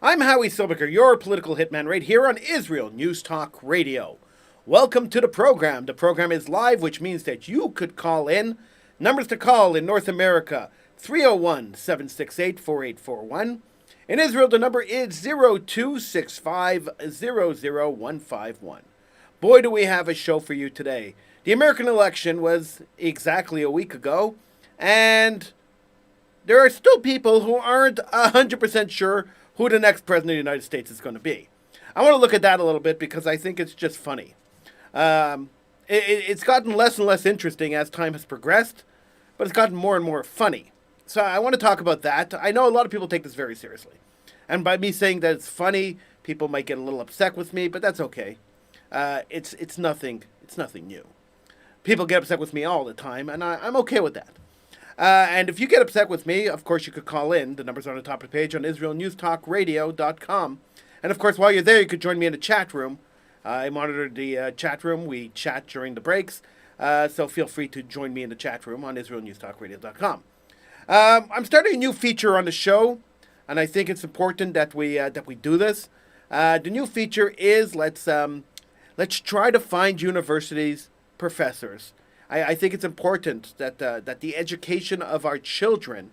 I'm Howie Silberger, your political hitman, right here on Israel News Talk Radio. Welcome to the program. The program is live, which means that you could call in. Numbers to call in North America 301 768 4841. In Israel, the number is 0265 00151. Boy, do we have a show for you today. The American election was exactly a week ago, and there are still people who aren't 100% sure who the next president of the United States is going to be. I want to look at that a little bit because I think it's just funny. Um, it's gotten less and less interesting as time has progressed, but it's gotten more and more funny. So I want to talk about that. I know a lot of people take this very seriously. And by me saying that it's funny, people might get a little upset with me, but that's okay. It's nothing new. People get upset with me all the time, and I'm okay with that. And if you get upset with me, of course, you could call in. The number's on the top of the page on IsraelNewsTalkRadio.com. And of course, while you're there, you could join me in the chat room. I monitor the chat room. We chat during the breaks. So feel free to join me in the chat room on IsraelNewsTalkRadio.com. I'm starting a new feature on the show, and I think it's important that we do this. The new feature is let's try to find universities, professors. I think it's important that the education of our children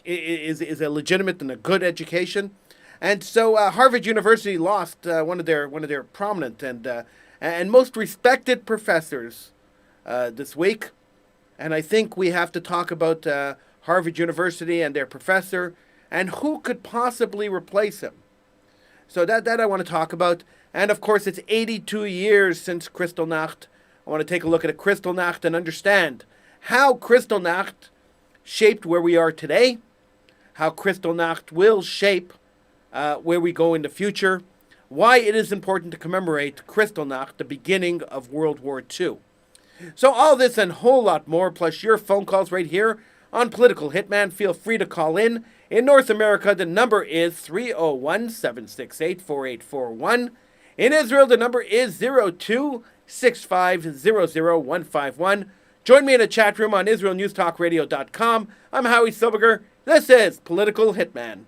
is a legitimate and a good education. And so Harvard University lost one of their prominent and most respected professors this week. And I think we have to talk about Harvard University and their professor and who could possibly replace him. So that I want to talk about. And of course, it's 82 years since Kristallnacht. I want to take a look at a Kristallnacht and understand how Kristallnacht shaped where we are today, how Kristallnacht will shape where we go in the future, why it is important to commemorate Kristallnacht, the beginning of World War II. So all this and a whole lot more, plus your phone calls right here on Political Hitman. Feel free to call in. In North America, the number is 301 768 4841. In Israel, the number is 0265 Join me in a chat room on IsraelNewsTalkRadio.com. I'm Howie Silberger. This is Political Hitman.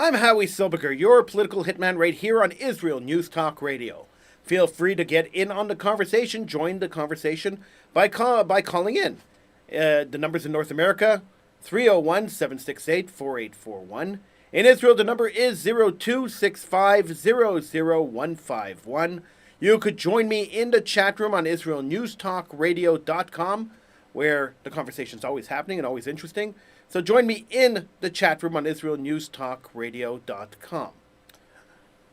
I'm Howie Silberger, your political hitman right here on Israel News Talk Radio. Feel free to get in on the conversation, join the conversation by calling in. The numbers in North America, 301-768-4841. In Israel, the number is 0265000151. You could join me in the chat room on IsraelNewsTalkRadio.com, where the conversation is always happening and always interesting. So join me in the chat room on IsraelNewsTalkRadio.com.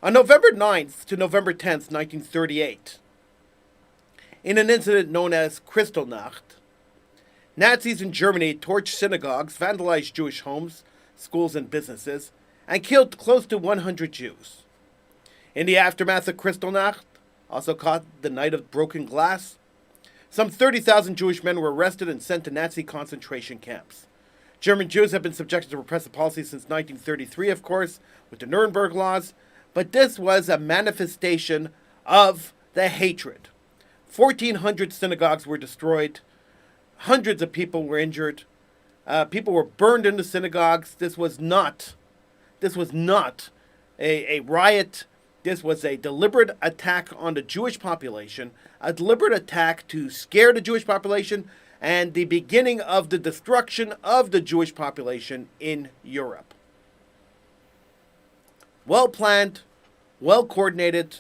On November 9th to November 10th, 1938, in an incident known as Kristallnacht, Nazis in Germany torched synagogues, vandalized Jewish homes, schools, and businesses, and killed close to 100 Jews. In the aftermath of Kristallnacht, also called the Night of Broken Glass, some 30,000 Jewish men were arrested and sent to Nazi concentration camps. German Jews have been subjected to repressive policies since 1933, of course, with the Nuremberg laws, but this was a manifestation of the hatred. 1,400 synagogues were destroyed. Hundreds of people were injured. People were burned in the synagogues. This was not a riot. This was a deliberate attack on the Jewish population, a deliberate attack to scare the Jewish population, and the beginning of the destruction of the Jewish population in Europe. Well planned, well coordinated,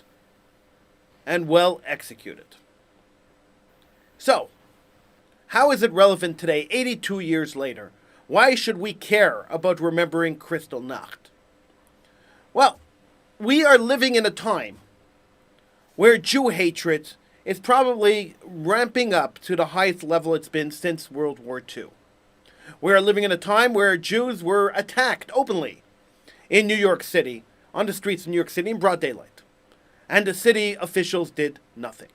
and well executed. So, how is it relevant today, 82 years later? Why should we care about remembering Kristallnacht? Well, we are living in a time where Jew hatred is probably ramping up to the highest level it's been since World War II. We are living in a time where Jews were attacked openly in New York City, on the streets of New York City in broad daylight, and the city officials did nothing.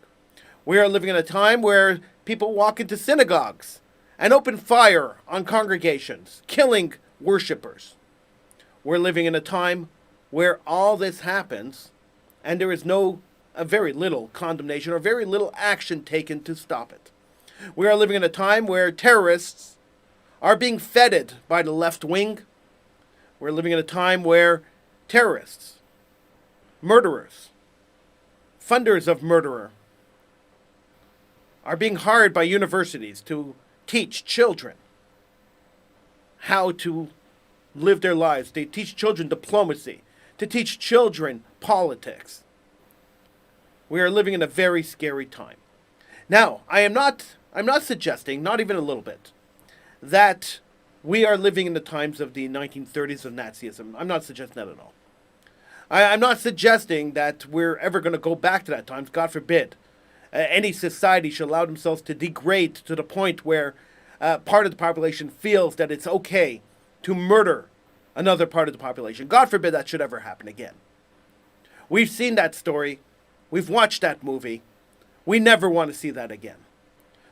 We are living in a time where people walk into synagogues and open fire on congregations, killing worshipers. We're living in a time where all this happens and there is very little condemnation or very little action taken to stop it. We are living in a time where terrorists are being feted by the left wing. We're living in a time where terrorists, murderers, funders of murder are being hired by universities to teach children how to live their lives. They teach children diplomacy, to teach children politics. We are living in a very scary time. Now, I'm not suggesting, not even a little bit, that we are living in the times of the 1930s of Nazism. I'm not suggesting that at all. I'm not suggesting that we're ever going to go back to that time. God forbid. Any society should allow themselves to degrade to the point where part of the population feels that it's okay to murder another part of the population. God forbid that should ever happen again. We've seen that story. We've watched that movie. We never want to see that again.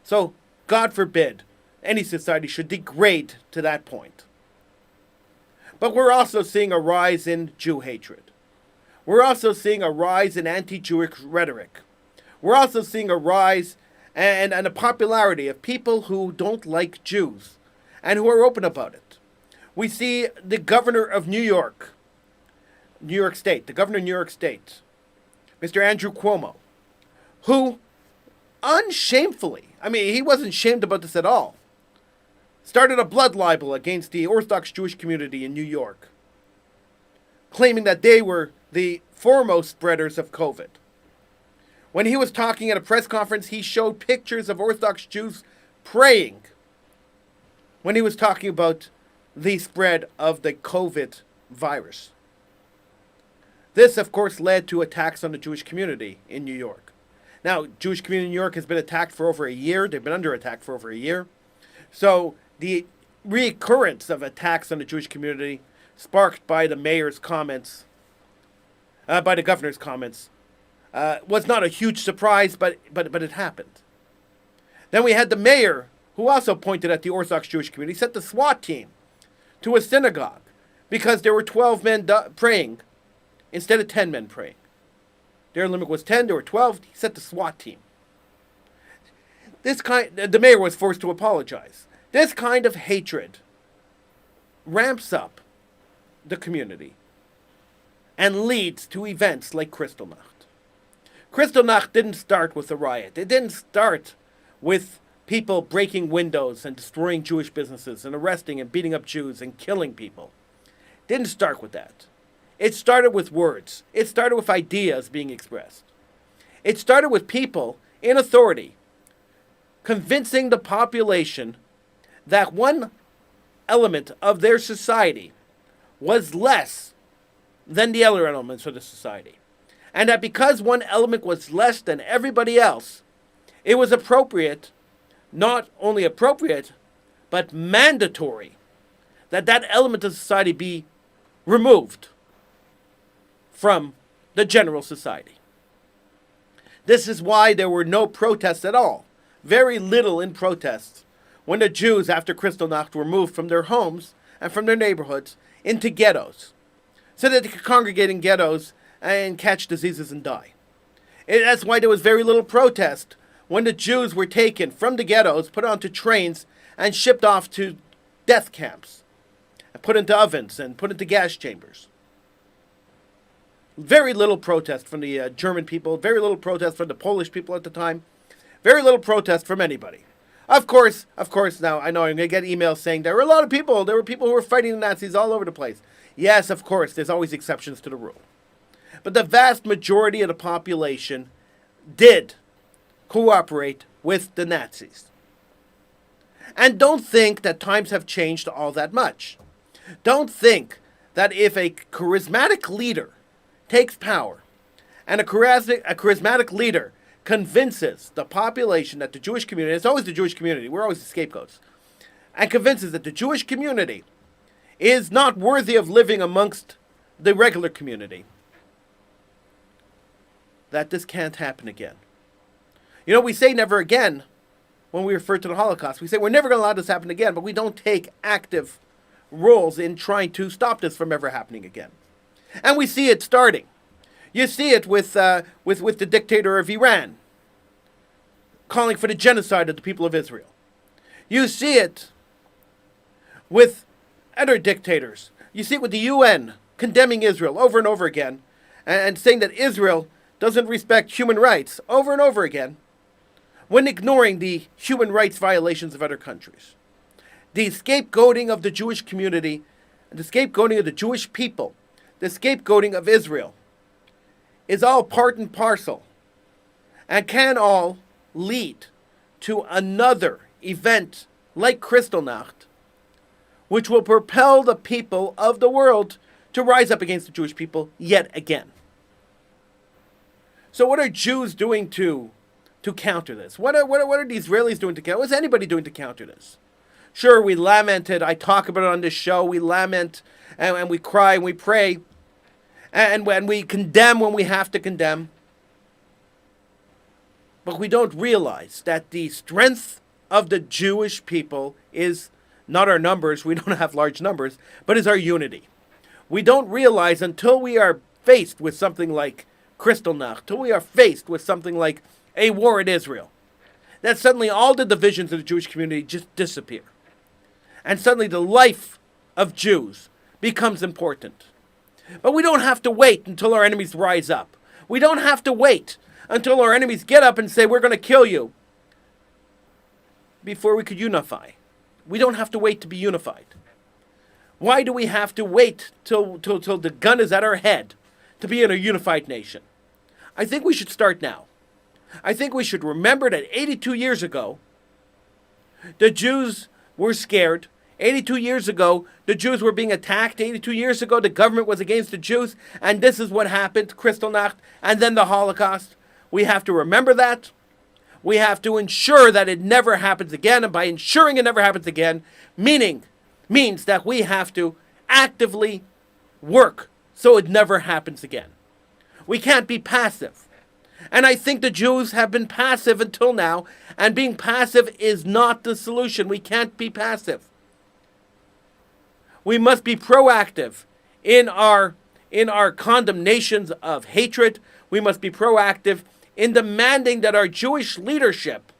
So, God forbid, any society should degrade to that point. But we're also seeing a rise in Jew hatred. We're also seeing a rise in anti-Jewish rhetoric. We're also seeing a rise and a popularity of people who don't like Jews and who are open about it. We see the governor of New York State, Mr. Andrew Cuomo, who unshamefully, he wasn't shamed about this at all, started a blood libel against the Orthodox Jewish community in New York, claiming that they were the foremost spreaders of COVID. When he was talking at a press conference, he showed pictures of Orthodox Jews praying when he was talking about the spread of the COVID virus. This, of course, led to attacks on the Jewish community in New York. Now, Jewish community in New York has been attacked for over a year. They've been under attack for over a year. So the reoccurrence of attacks on the Jewish community, sparked by the mayor's comments, by the governor's comments, was not a huge surprise, but it happened. Then we had the mayor, who also pointed at the Orthodox Jewish community, sent the SWAT team to a synagogue because there were 12 men praying instead of 10 men praying. Their limit was 10, there were 12, he sent the SWAT team. The mayor was forced to apologize. This kind of hatred ramps up the community. and leads to events like Kristallnacht. Kristallnacht didn't start with a riot. It didn't start with people breaking windows and destroying Jewish businesses and arresting and beating up Jews and killing people. It didn't start with that. It started with words. It started with ideas being expressed. It started with people in authority convincing the population that one element of their society was less than the other elements of the society. And that because one element was less than everybody else, it was appropriate, not only appropriate, but mandatory, that that element of society be removed from the general society. This is why there were no protests at all, very little in protests, when the Jews, after Kristallnacht, were moved from their homes and from their neighborhoods into ghettos, so that they could congregate in ghettos and catch diseases and die. That's why there was very little protest when the Jews were taken from the ghettos, put onto trains, and shipped off to death camps, and put into ovens and put into gas chambers. Very little protest from the German people, very little protest from the Polish people at the time, very little protest from anybody. Of course, now I know I'm going to get emails saying there were people who were fighting the Nazis all over the place. Yes, of course, there's always exceptions to the rule. But the vast majority of the population did cooperate with the Nazis. And don't think that times have changed all that much. Don't think that if a charismatic leader takes power and a charismatic leader convinces the population that the Jewish community, it's always the Jewish community, we're always the scapegoats, and convinces that the Jewish community is not worthy of living amongst the regular community, that this can't happen again. You know, we say never again when we refer to the Holocaust. We say we're never going to allow this to happen again, but we don't take active roles in trying to stop this from ever happening again. And we see it starting. You see it with the dictator of Iran calling for the genocide of the people of Israel. You see it with other dictators. You see it with the UN condemning Israel over and over again and saying that Israel doesn't respect human rights over and over again when ignoring the human rights violations of other countries. The scapegoating of the Jewish community, the scapegoating of the Jewish people, the scapegoating of Israel is all part and parcel and can all lead to another event like Kristallnacht, which will propel the people of the world to rise up against the Jewish people yet again. So what are Jews doing to counter this? What are the Israelis doing to counter? What's anybody doing to counter this? Sure, we lamented. I talk about it on this show. We lament and we cry and we pray. And when we condemn when we have to condemn. But we don't realize that the strength of the Jewish people is not our numbers. We don't have large numbers, but is our unity. We don't realize until we are faced with something like Kristallnacht, until we are faced with something like a war in Israel, that suddenly all the divisions of the Jewish community just disappear. And suddenly the life of Jews becomes important. But we don't have to wait until our enemies rise up. We don't have to wait until our enemies get up and say, we're going to kill you, before we could unify. We don't have to wait to be unified. Why do we have to wait till the gun is at our head to be in a unified nation? I think we should start now. I think we should remember that 82 years ago, the Jews were scared. 82 years ago, the Jews were being attacked. 82 years ago, the government was against the Jews. And this is what happened, Kristallnacht, and then the Holocaust. We have to remember that. We have to ensure that it never happens again. And by ensuring it never happens again, means that we have to actively work so it never happens again. We can't be passive. And I think the Jews have been passive until now. And being passive is not the solution. We can't be passive. We must be proactive in our condemnations of hatred. We must be proactive in demanding that our Jewish leadership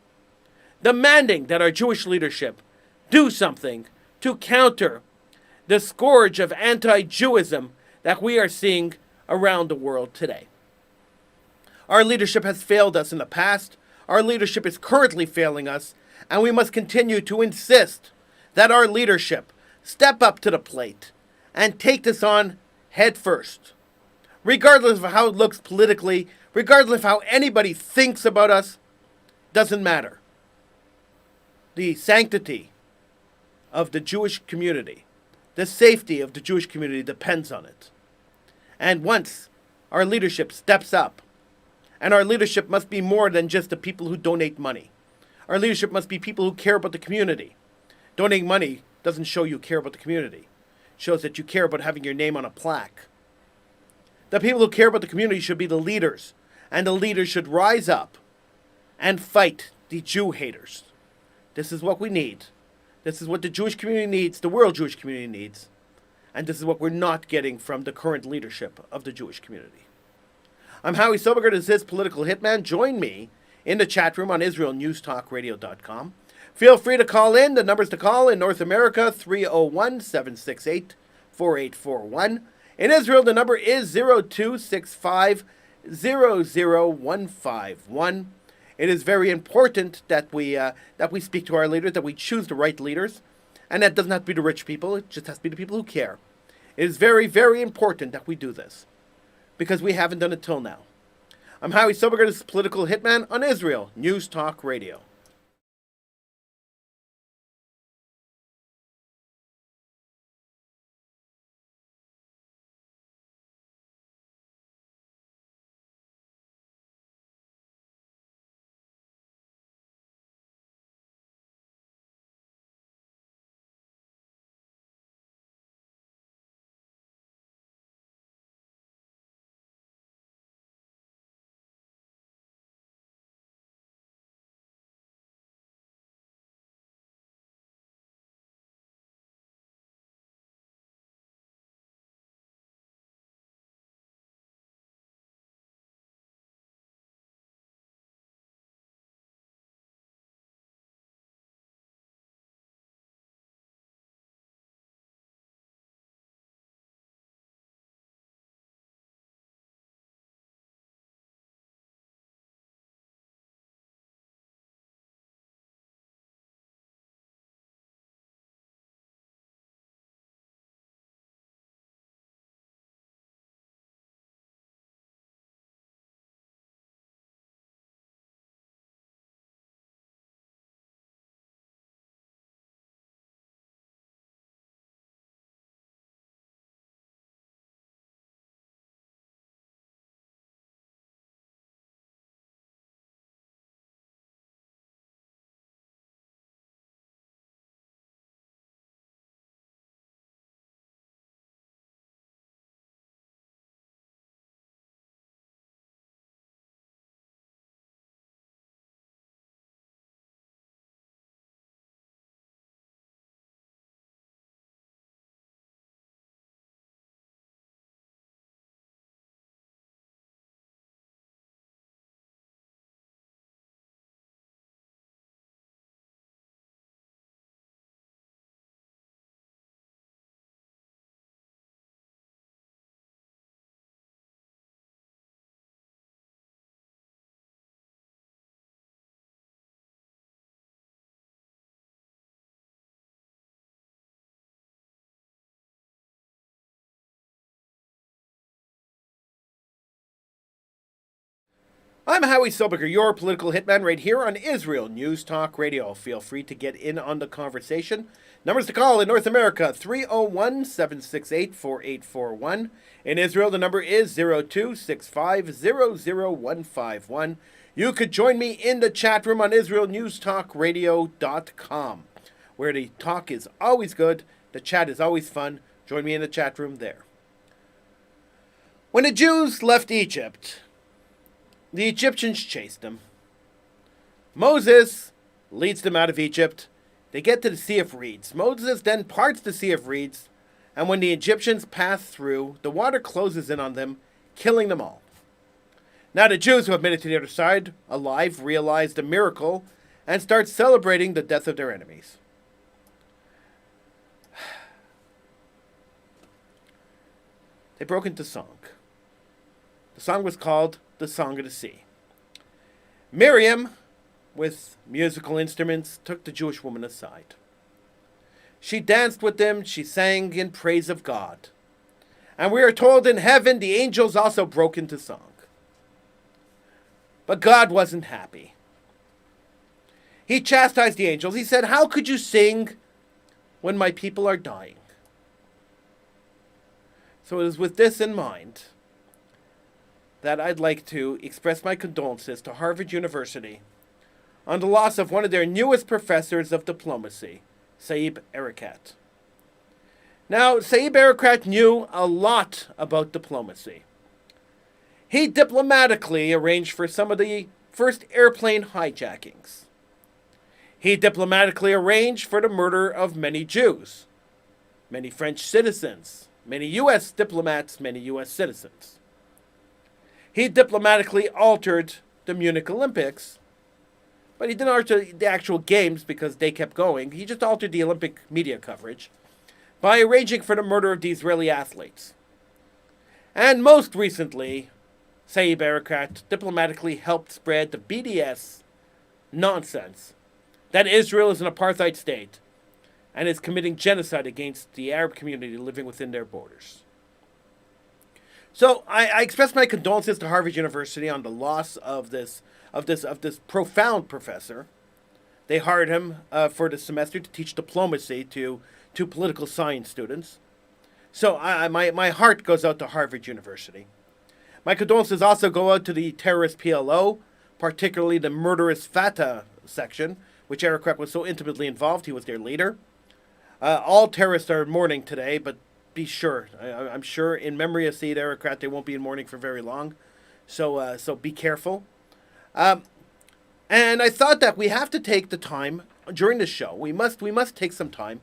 do something to counter the scourge of anti-Jewism that we are seeing around the world today. Our leadership has failed us in the past, our leadership is currently failing us, and we must continue to insist that our leadership step up to the plate and take this on head first. Regardless of how it looks politically, regardless of how anybody thinks about us, doesn't matter. The sanctity of the Jewish community, the safety of the Jewish community depends on it. And once our leadership steps up, and our leadership must be more than just the people who donate money. Our leadership must be people who care about the community. Donating money doesn't show you care about the community. It shows that you care about having your name on a plaque. The people who care about the community should be the leaders, and the leaders should rise up and fight the Jew haters. This is what we need. This is what the Jewish community needs, the world Jewish community needs. And this is what we're not getting from the current leadership of the Jewish community. I'm Howie Silberger, this is Political Hitman. Join me in the chat room on IsraelNewsTalkRadio.com. Feel free to call in. The numbers to call in North America, 301-768-4841. In Israel, the number is 0265-00151. It is very important that we speak to our leaders, that we choose the right leaders. And that doesn't have to be the rich people. It just has to be the people who care. It is very, very important that we do this, because we haven't done it till now. I'm Howie Silberger, this is Political Hitman on Israel News Talk Radio. I'm Howie Silberger, your political hitman, right here on Israel News Talk Radio. Feel free to get in on the conversation. Numbers to call in North America, 301-768-4841. In Israel, the number is 0265-00151. You could join me in the chat room on IsraelNewsTalkRadio.com, where the talk is always good, the chat is always fun. Join me in the chat room there. When the Jews left Egypt, the Egyptians chased them. Moses leads them out of Egypt. They get to the Sea of Reeds. Moses then parts the Sea of Reeds, and when the Egyptians pass through, the water closes in on them, killing them all. Now the Jews who have made it to the other side, alive, realize the miracle and start celebrating the death of their enemies. They broke into song. The song was called The Song of the Sea. Miriam, with musical instruments, took the Jewish woman aside. She danced with them, she sang in praise of God. And we are told in heaven the angels also broke into song. But God wasn't happy. He chastised the angels. He said, "How could you sing when my people are dying?" So it is with this in mind that I'd like to express my condolences to Harvard University on the loss of one of their newest professors of diplomacy, Saeb Erekat. Now, Saeb Erekat knew a lot about diplomacy. He diplomatically arranged for some of the first airplane hijackings. He diplomatically arranged for the murder of many Jews, many French citizens, many U.S. diplomats, many U.S. citizens. He diplomatically altered the Munich Olympics, but he didn't alter the actual games because they kept going. He just altered the Olympic media coverage by arranging for the murder of the Israeli athletes. And most recently, Saeb Erekat diplomatically helped spread the BDS nonsense that Israel is an apartheid state and is committing genocide against the Arab community living within their borders. So I express my condolences to Harvard University on the loss of this profound professor. They hired him for the semester to teach diplomacy to political science students. So my heart goes out to Harvard University. My condolences also go out to the terrorist PLO, particularly the murderous Fatah section, which Erekat was so intimately involved. He was their leader. All terrorists are mourning today, but be sure. I'm sure in memory of Saeb Erekat, they won't be in mourning for very long. So be careful. And I thought that we have to take the time during the show. We must take some time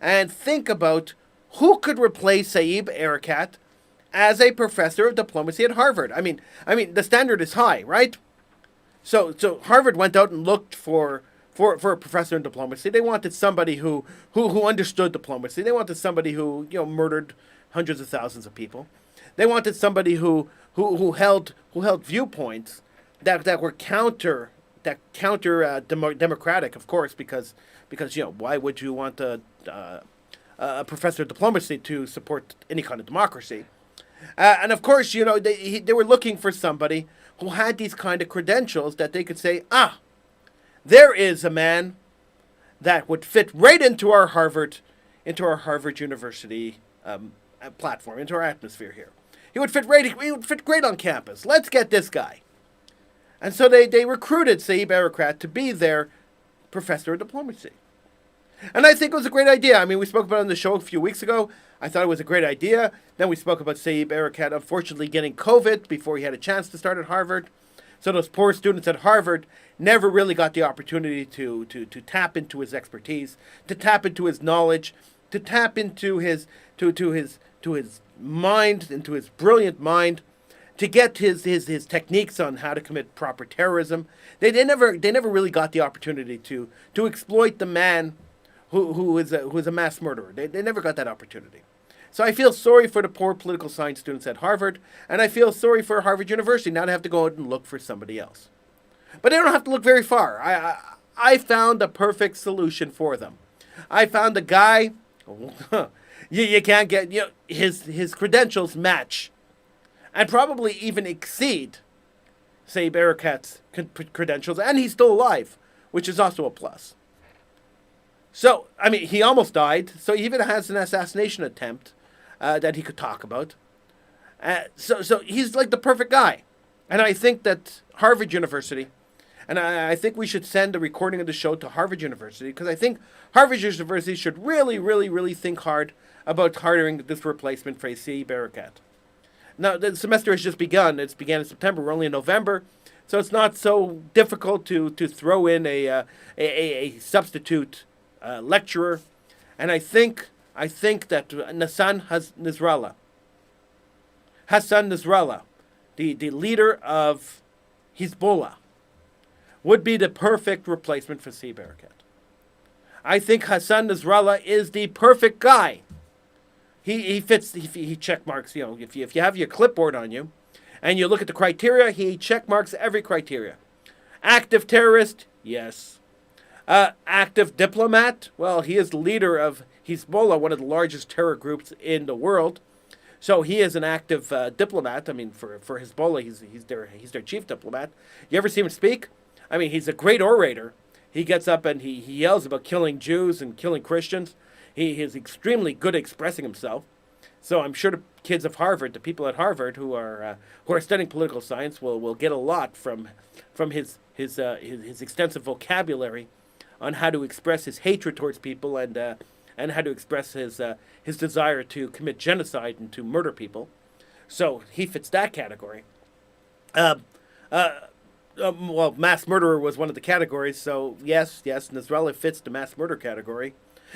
and think about who could replace Saeb Erekat as a professor of diplomacy at Harvard. I mean, the standard is high, right? So Harvard went out and looked for a professor in diplomacy. They wanted somebody who understood diplomacy. They wanted somebody who murdered hundreds of thousands of people. They wanted somebody who held viewpoints that were counter democratic, of course, because why would you want a professor of diplomacy to support any kind of democracy? And of course, they were looking for somebody who had these kind of credentials that they could say, there is a man that would fit right into our Harvard University platform, into our atmosphere here. He would fit great on campus. Let's get this guy. And so they recruited Saeb Erekat to be their professor of diplomacy. And I think it was a great idea. I mean, we spoke about it on the show a few weeks ago. I thought it was a great idea. Then we spoke about Saeb Erekat unfortunately getting COVID before he had a chance to start at Harvard. So those poor students at Harvard never really got the opportunity to tap into his expertise, to tap into his knowledge, to tap into his mind, into his brilliant mind, to get his techniques on how to commit proper terrorism. They never really got the opportunity to exploit the man who is a mass murderer. They never got that opportunity. So I feel sorry for the poor political science students at Harvard, and I feel sorry for Harvard University now to have to go out and look for somebody else. But they don't have to look very far. I found a perfect solution for them. I found a guy, you can't get, his credentials match and probably even exceed Saeb Erekat's credentials, and he's still alive, which is also a plus. So, I mean, he almost died, so he even has an assassination attempt that he could talk about. So he's like the perfect guy. And I think that Harvard University, and I think we should send a recording of the show to Harvard University, because I think Harvard University should really, really, really think hard about hiring this replacement for Saeb Erekat. Now, the semester has just begun. It's began in September. We're only in November. So it's not so difficult to throw in a substitute lecturer. And I think that Hassan Nasrallah, the leader of Hezbollah, would be the perfect replacement for Saeb Erekat. I think Hassan Nasrallah is the perfect guy. He fits. He check marks. If you have your clipboard on you, And you look at the criteria, he check marks every criteria. Active terrorist, yes. Active diplomat, well, he is the leader of Hezbollah, one of the largest terror groups in the world. So he is an active diplomat. I mean, for Hezbollah, he's their chief diplomat. You ever see him speak? I mean, he's a great orator. He gets up and he yells about killing Jews and killing Christians. He is extremely good at expressing himself. So I'm sure the kids of Harvard, the people at Harvard who are studying political science, will get a lot from his extensive vocabulary on how to express his hatred towards people and how to express his desire to commit genocide and to murder people. So he fits that category. Well, mass murderer was one of the categories, so yes, Nasrallah fits the mass murder category.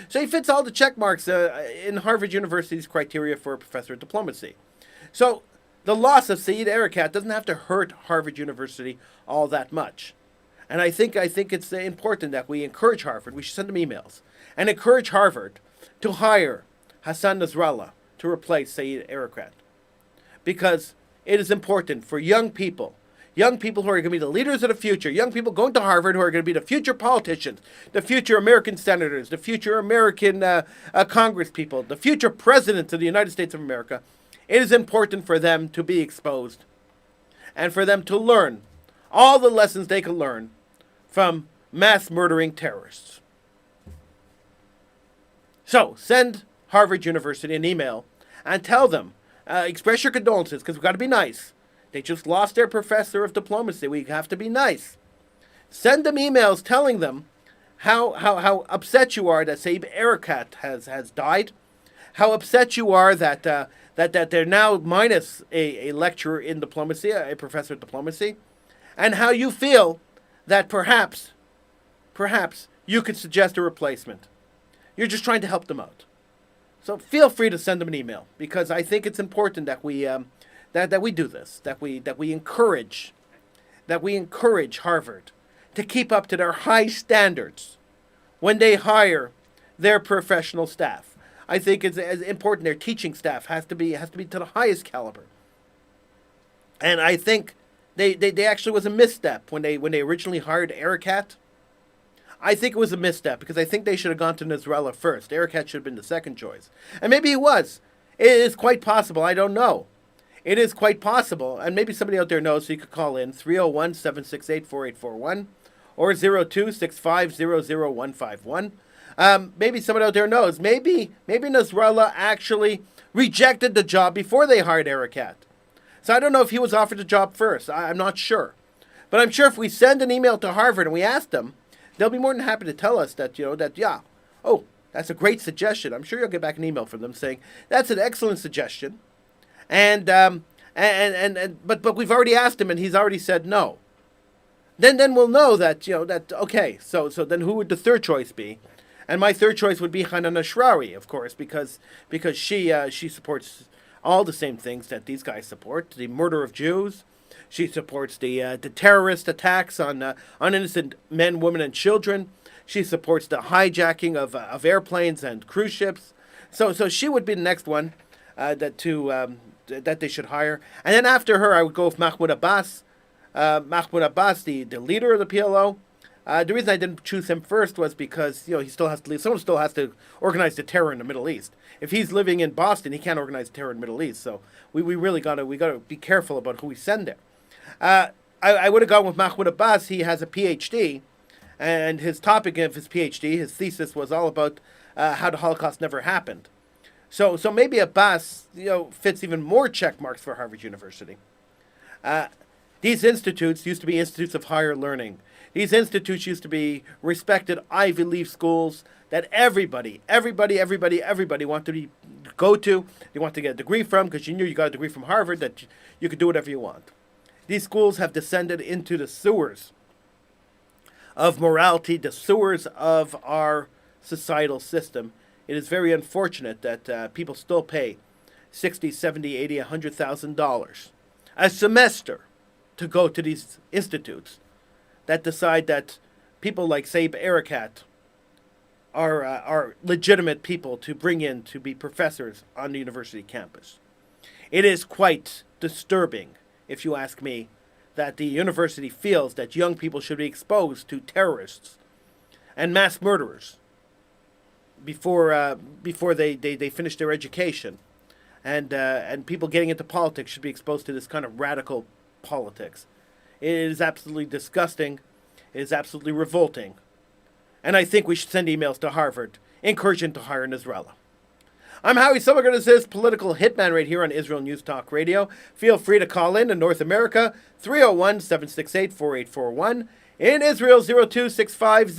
So he fits all the check marks in Harvard University's criteria for a professor of diplomacy. So the loss of Saeed Erekat doesn't have to hurt Harvard University all that much. And I think it's important that we encourage Harvard. We should send them emails and encourage Harvard to hire Hassan Nasrallah to replace Saeed Erekat, because it is important for young people who are going to be the leaders of the future, young people going to Harvard who are going to be the future politicians, the future American senators, the future American Congress people, the future presidents of the United States of America. It is important for them to be exposed and for them to learn all the lessons they can learn from mass murdering terrorists. So send Harvard University an email and tell them, express your condolences, because we've got to be nice. They just lost their professor of diplomacy. We have to be nice. Send them emails telling them how upset you are that Saeed Erekat has died, how upset you are that they're now minus a lecturer in diplomacy, a professor of diplomacy, and how you feel that perhaps you could suggest a replacement. You're just trying to help them out. So feel free to send them an email, because I think it's important that we that we do this, that we encourage Harvard to keep up to their high standards when they hire their professional staff. I think it's as important. Their teaching staff has to be to the highest caliber. And I think they actually was a misstep when they originally hired Erekat. I think it was a misstep, because I think they should have gone to Nasrallah first. Erekat should have been the second choice. And maybe he was. It is quite possible. I don't know. It is quite possible. And maybe somebody out there knows, so you could call in 301-768-4841 or 02-650-0151. Maybe somebody out there knows. Maybe Nasrallah actually rejected the job before they hired Erekat. So I don't know if he was offered the job first. I'm not sure. But I'm sure if we send an email to Harvard and we ask them, they'll be more than happy to tell us that, that's a great suggestion. I'm sure you'll get back an email from them saying, that's an excellent suggestion. But we've already asked him and he's already said no. Then we'll know that, okay, so then who would the third choice be? And my third choice would be Hanan Ashrawi, of course, because she supports all the same things that these guys support: the murder of Jews. She supports the terrorist attacks on innocent men, women, and children. She supports the hijacking of airplanes and cruise ships. So she would be the next one that they should hire. And then after her, I would go with Mahmoud Abbas. Mahmoud Abbas, the leader of the PLO. The reason I didn't choose him first was because he still has to leave. Someone still has to organize the terror in the Middle East. If he's living in Boston, he can't organize terror in the Middle East. So we really gotta be careful about who we send there. I would have gone with Mahmoud Abbas. He has a PhD, and his topic of his PhD, his thesis, was all about how the Holocaust never happened. So maybe Abbas fits even more check marks for Harvard University. These institutes used to be institutes of higher learning. These institutes used to be respected Ivy League schools that everybody wanted to go to. They want to get a degree from, because you knew you got a degree from Harvard, that you could do whatever you want. These schools have descended into the sewers of morality, the sewers of our societal system. It is very unfortunate that people still pay $60,000, $70,000, $80,000, $100,000 a semester to go to these institutes that decide that people like Saeed Erekat are legitimate people to bring in to be professors on the university campus. It is quite disturbing. if you ask me, that the university feels that young people should be exposed to terrorists and mass murderers before they finish their education, and people getting into politics should be exposed to this kind of radical politics. It is absolutely disgusting. It is absolutely revolting, and I think we should send emails to Harvard encouraging to hire Nasrallah. I'm Howie Silverger. This is Political Hitman right here on Israel News Talk Radio. Feel free to call in North America, 301-768-4841. In Israel, 0265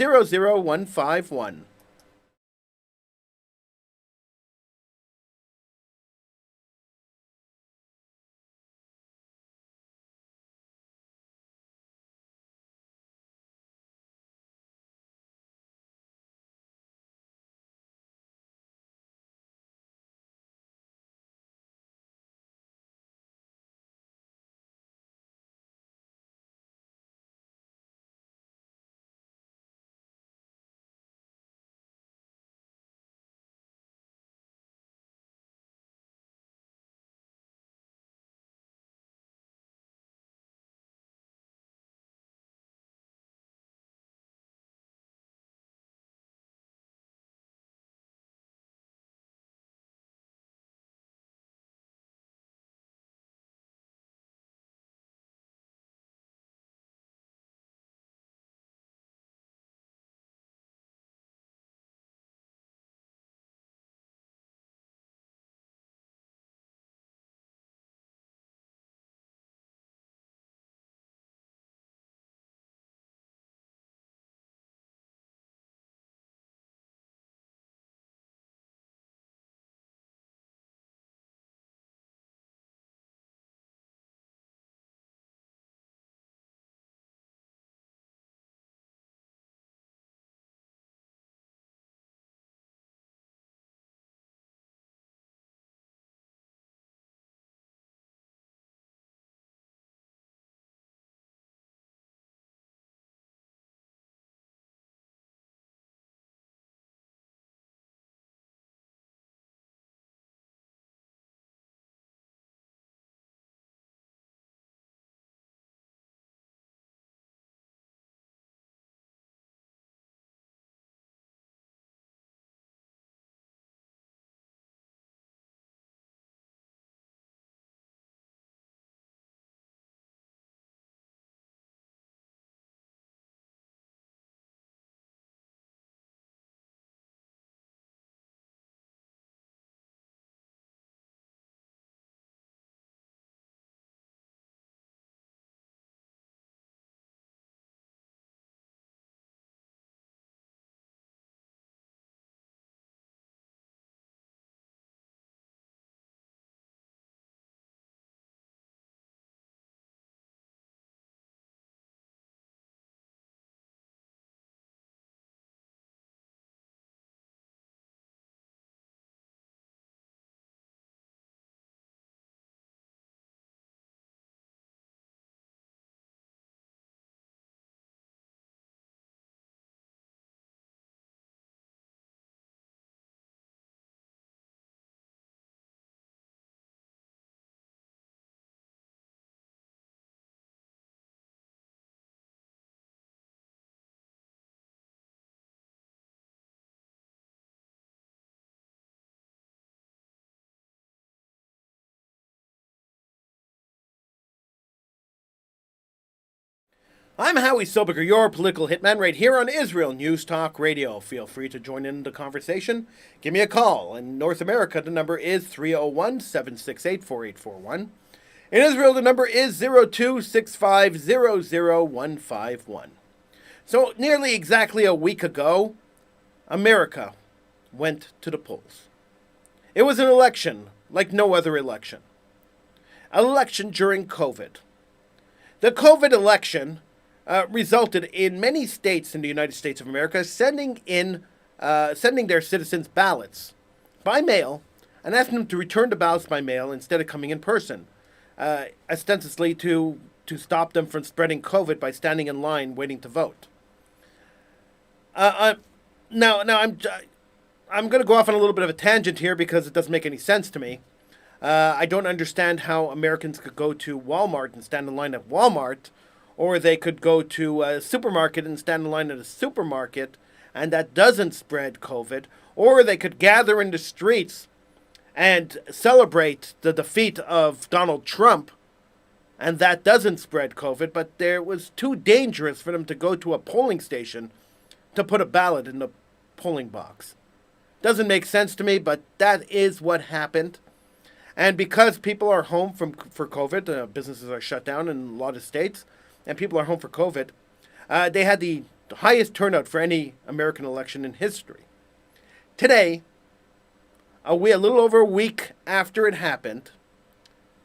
I'm Howie Silberger, your political hitman, right here on Israel News Talk Radio. Feel free to join in the conversation. Give me a call. In North America, the number is 301-768-4841. In Israel, the number is 0265 So, nearly exactly a week ago, America went to the polls. It was an election like no other election. An election during COVID. The COVID election resulted in many states in the United States of America sending their citizens ballots by mail and asking them to return the ballots by mail instead of coming in person, ostensibly to stop them from spreading COVID by standing in line waiting to vote. Now I'm going to go off on a little bit of a tangent here because it doesn't make any sense to me. I don't understand how Americans could go to Walmart and stand in line at Walmart, or they could go to a supermarket and stand in line at a supermarket, and that doesn't spread COVID, or they could gather in the streets and celebrate the defeat of Donald Trump, and that doesn't spread COVID, but there was too dangerous for them to go to a polling station to put a ballot in the polling box. Doesn't make sense to me, but that is what happened. And because people are home for COVID, businesses are shut down in a lot of states, and people are home for COVID, they had the highest turnout for any American election in history. Today, a little over a week after it happened,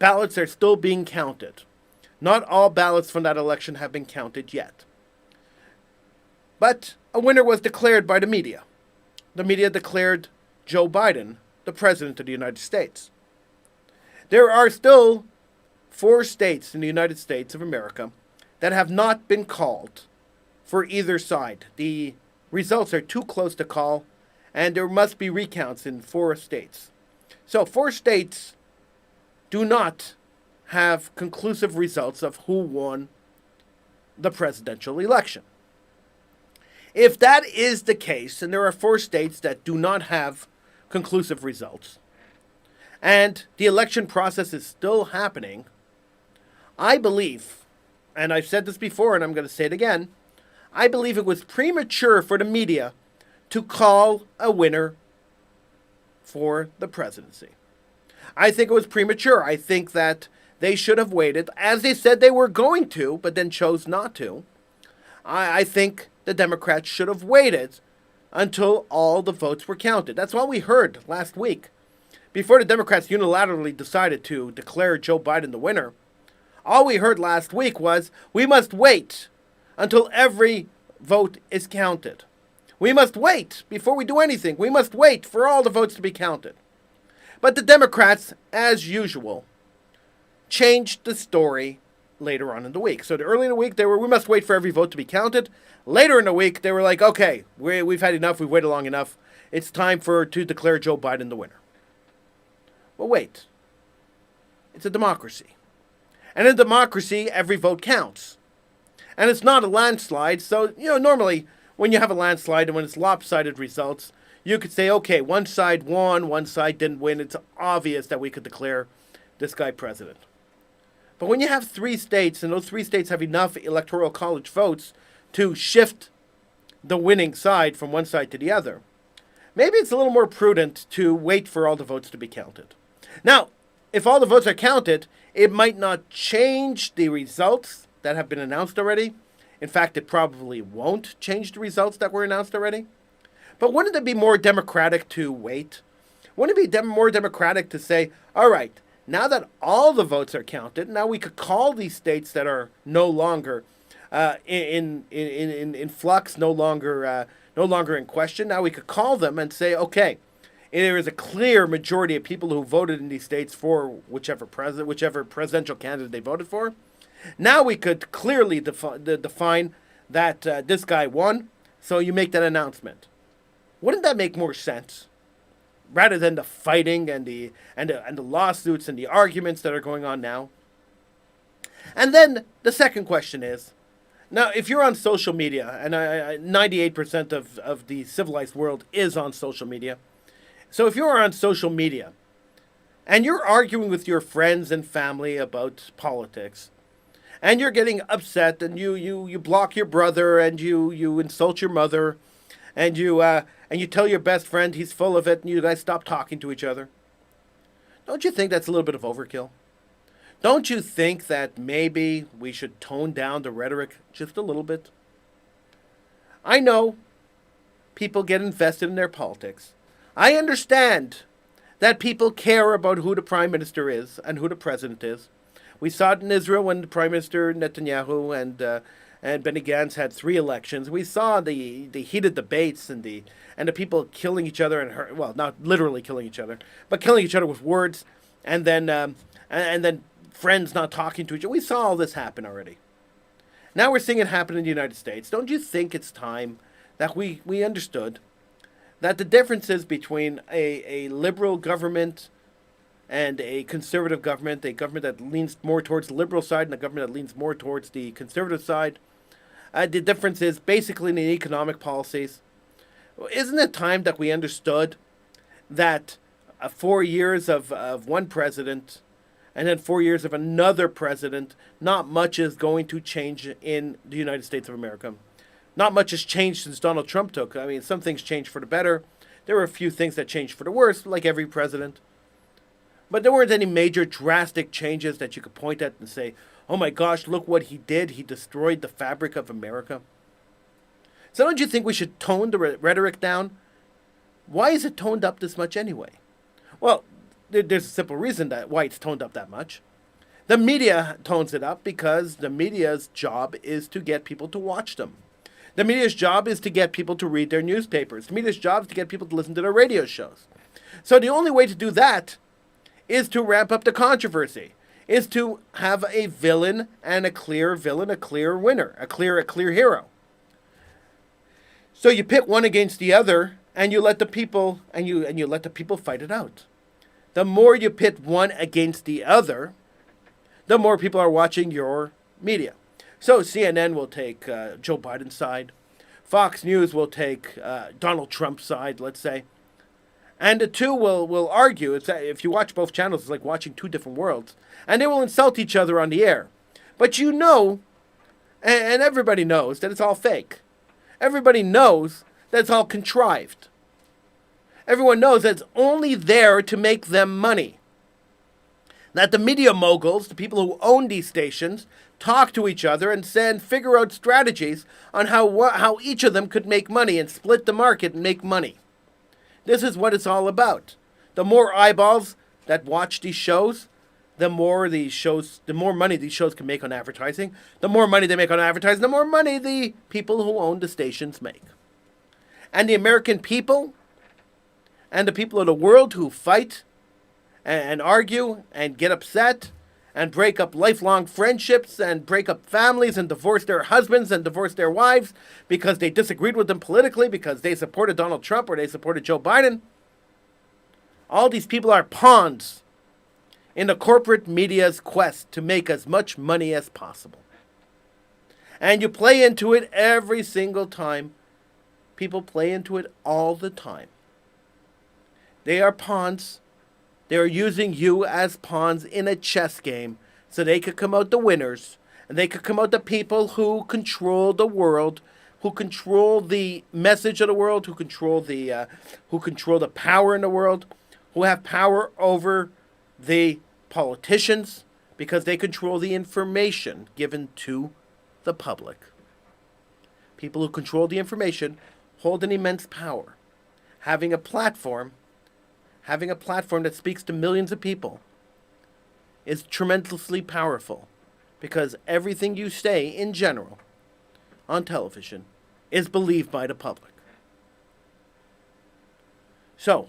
ballots are still being counted. Not all ballots from that election have been counted yet. But a winner was declared by the media. The media declared Joe Biden the President of the United States. There are still 4 states in the United States of America that have not been called for either side. The results are too close to call, and there must be recounts in 4 states. So 4 states do not have conclusive results of who won the presidential election. If that is the case, and there are 4 states that do not have conclusive results, and the election process is still happening, I believe, and I've said this before and I'm going to say it again, I believe it was premature for the media to call a winner for the presidency. I think it was premature. I think that they should have waited, as they said they were going to, but then chose not to. I think the Democrats should have waited until all the votes were counted. That's what we heard last week. Before the Democrats unilaterally decided to declare Joe Biden the winner, all we heard last week was, we must wait until every vote is counted. We must wait before we do anything. We must wait for all the votes to be counted. But the Democrats, as usual, changed the story later on in the week. So early in the week, we must wait for every vote to be counted. Later in the week, they were like, okay, we've had enough. We've waited long enough. It's time to declare Joe Biden the winner. Well, wait. It's a democracy. And in democracy, every vote counts. And it's not a landslide. So, normally when you have a landslide and when it's lopsided results, you could say, okay, one side won, one side didn't win. It's obvious that we could declare this guy president. But when you have 3 states, and those 3 states have enough electoral college votes to shift the winning side from one side to the other, maybe it's a little more prudent to wait for all the votes to be counted. Now, if all the votes are counted, it might not change the results that have been announced already. In fact, it probably won't change the results that were announced already. But wouldn't it be more democratic to wait? Wouldn't it be more democratic to say, all right, now that all the votes are counted, now we could call these states that are no longer in flux, no longer in question. Now we could call them and say, okay, there is a clear majority of people who voted in these states for whichever presidential candidate they voted for. Now we could clearly define that this guy won, so you make that announcement. Wouldn't that make more sense? Rather than the fighting and the lawsuits and the arguments that are going on now. And then the second question is, now if you're on social media, and 98% of the civilized world is on social media, so if you're on social media and you're arguing with your friends and family about politics, and you're getting upset, and you block your brother, and you insult your mother, and you tell your best friend he's full of it, and you guys stop talking to each other, don't you think that's a little bit of overkill? Don't you think that maybe we should tone down the rhetoric just a little bit? I know people get invested in their politics. I understand that people care about who the prime minister is and who the president is. We saw it in Israel when the Prime Minister Netanyahu and Benny Gantz had 3 elections. We saw the heated debates and the people killing each other and not literally killing each other, but killing each other with words, and then friends not talking to each other. We saw all this happen already. Now we're seeing it happen in the United States. Don't you think it's time that we understood that the differences between a liberal government and a conservative government, a government that leans more towards the liberal side and a government that leans more towards the conservative side. The difference is basically in the economic policies. Isn't it time that we understood that 4 years of one president and then 4 years of another president, not much is going to change in the United States of America? Not much has changed since Donald Trump took. I mean, some things changed for the better. There were a few things that changed for the worse, like every president. But there weren't any major drastic changes that you could point at and say, oh my gosh, look what he did. He destroyed the fabric of America. So don't you think we should tone the rhetoric down? Why is it toned up this much anyway? Well, there's a simple reason why it's toned up that much. The media tones it up because the media's job is to get people to watch them. The media's job is to get people to read their newspapers. The media's job is to get people to listen to their radio shows. So the only way to do that is to ramp up the controversy, is to have a villain and a clear villain, a clear winner, a clear hero. So you pit one against the other, and you let the people you let the people fight it out. The more you pit one against the other, the more people are watching your media. So CNN will take Joe Biden's side, Fox News will take Donald Trump's side, let's say. And the two will argue. If you watch both channels, it's like watching two different worlds. And they will insult each other on the air. But you know, and everybody knows, that it's all fake. Everybody knows that it's all contrived. Everyone knows that it's only there to make them money. That the media moguls, the people who own these stations, talk to each other and figure out strategies on how each of them could make money and split the market and make money. This is what it's all about. The more eyeballs that watch these shows, the more money these shows can make on advertising. The more money they make on advertising, the more money the people who own the stations make. And the American people and the people of the world who fight and argue and get upset and break up lifelong friendships and break up families and divorce their husbands and divorce their wives because they disagreed with them politically, because they supported Donald Trump or they supported Joe Biden. All these people are pawns in the corporate media's quest to make as much money as possible. And you play into it every single time. People play into it all the time. They are pawns. They are using you as pawns in a chess game so they could come out the winners, and they could come out the people who control the world, who control the message of the world, who control the power in the world, who have power over the politicians because they control the information given to the public. People who control the information hold an immense power. Having a platform that speaks to millions of people is tremendously powerful, because everything you say in general on television is believed by the public. So,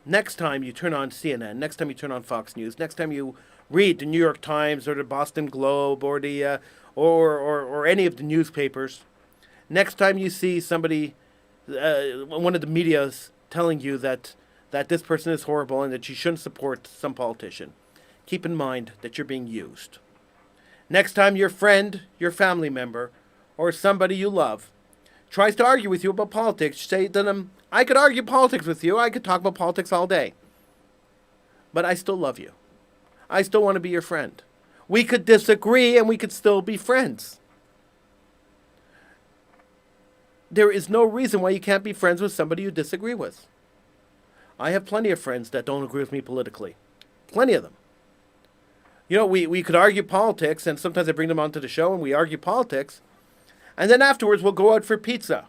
next time you turn on CNN, next time you turn on Fox News, next time you read the New York Times or the Boston Globe or the or any of the newspapers, next time you see somebody, one of the media's telling you that this person is horrible and that you shouldn't support some politician, keep in mind that you're being used. Next time your friend, your family member, or somebody you love tries to argue with you about politics, say to them, I could argue politics with you, I could talk about politics all day, but I still love you. I still want to be your friend. We could disagree and we could still be friends. There is no reason why you can't be friends with somebody you disagree with. I have plenty of friends that don't agree with me politically. Plenty of them. You know, we could argue politics, and sometimes I bring them onto the show and we argue politics, and then afterwards we'll go out for pizza.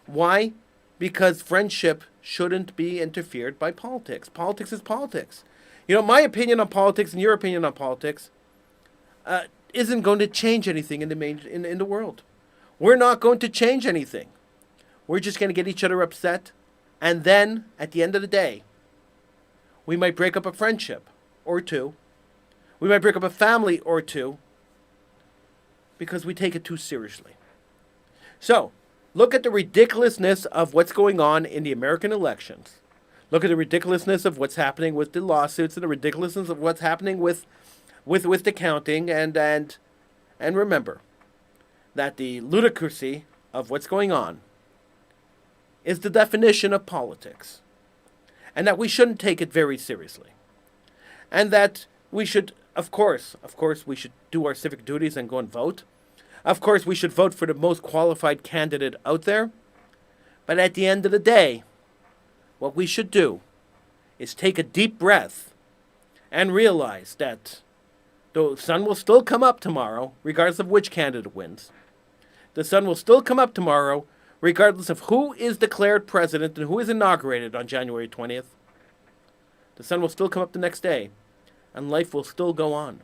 Why? Because friendship shouldn't be interfered by politics. Politics is politics. You know, my opinion on politics and your opinion on politics isn't going to change anything in the world. We're not going to change anything. We're just going to get each other upset. And then, at the end of the day, we might break up a friendship or two. We might break up a family or two because we take it too seriously. So, look at the ridiculousness of what's going on in the American elections. Look at the ridiculousness of what's happening with the lawsuits and the ridiculousness of what's happening with the counting, and remember that the ludicrousy of what's going on is the definition of politics, and that we shouldn't take it very seriously, and that we should, of course, we should do our civic duties and go and vote. Of course, we should vote for the most qualified candidate out there. But at the end of the day, what we should do is take a deep breath and realize that the sun will still come up tomorrow, regardless of which candidate wins. The sun will still come up tomorrow, regardless of who is declared president and who is inaugurated on January 20th. The sun will still come up the next day, and life will still go on.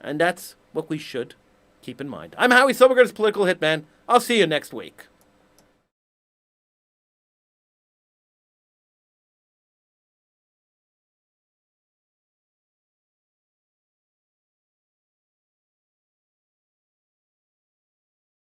And that's what we should keep in mind. I'm Howie Silvergard's Political Hitman. I'll see you next week.